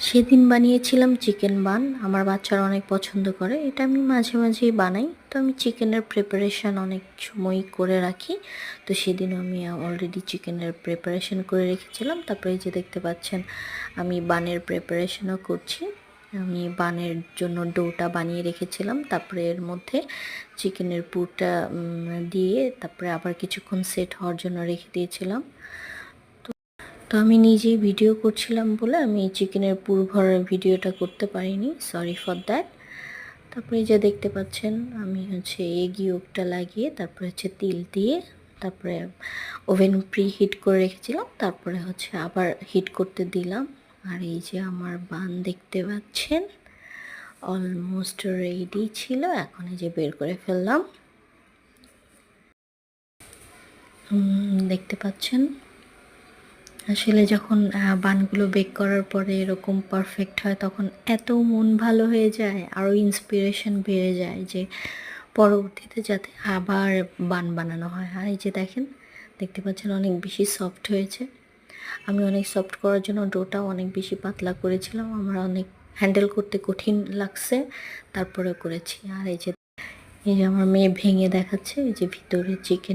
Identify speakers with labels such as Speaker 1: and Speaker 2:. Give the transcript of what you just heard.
Speaker 1: সেদিন বানিয়েছিলাম chicken bun. আমার বাচ্চারা অনেক পছন্দ করে এটা। আমি মাঝে মাঝেই বানাই। তো আমি চিকেনের প্রিপারেশান অনেক সময়ই করে রাখি। তো সেদিনও আমি অলরেডি চিকেনের প্রিপারেশান করে রেখেছিলাম। তারপরে এই যে দেখতে পাচ্ছেন আমি বানের প্রিপারেশানও করছি। আমি বানের জন্য ডোটা বানিয়ে রেখেছিলাম, তারপরে এর মধ্যে চিকেনের পুরটা দিয়ে তারপরে আবার কিছুক্ষণ সেট হওয়ার জন্য রেখে দিয়েছিলাম। তো আমি নিজেই ভিডিও করছিলাম বলে আমি চিকেনের পুর ভরার ভিডিওটা করতে পারিনি, সরি ফর দ্যাট। তারপরে যে দেখতে পাচ্ছেন আমি এগ ইয়োগটা লাগিয়ে তারপরে তিল দিয়ে তারপরে ওভেন প্রি হিট করে রেখেছিলাম, তারপরে আবার হিট করতে দিলাম। আর এই যে আমার বান দেখতে পাচ্ছেন অলমোস্ট রেডি ছিল। এখন এই যে বের করে ফেললাম। দেখতে পাচ্ছেন আসলে যখন বানগুলো বেক করার পরে এরকম পারফেক্ট হয় তখন এত মন ভালো হয়ে যায়, আরও ইন্সপিরেশন বেড়ে যায় যে পরবর্তীতে যাতে আবার বান বানানো হয়। আর এই যে দেখতে পাচ্ছেন অনেক বেশি সফট হয়েছে। আমি অনেক সফট করার জন্য ডোটা অনেক বেশি পাতলা করেছিলাম, আমার অনেক হ্যান্ডেল করতে কঠিন লাগছে, তারপরে করেছি। আর এই যে আমার মেয়ে ভেঙে দেখাচ্ছে এই যে ভিতরে চিকেন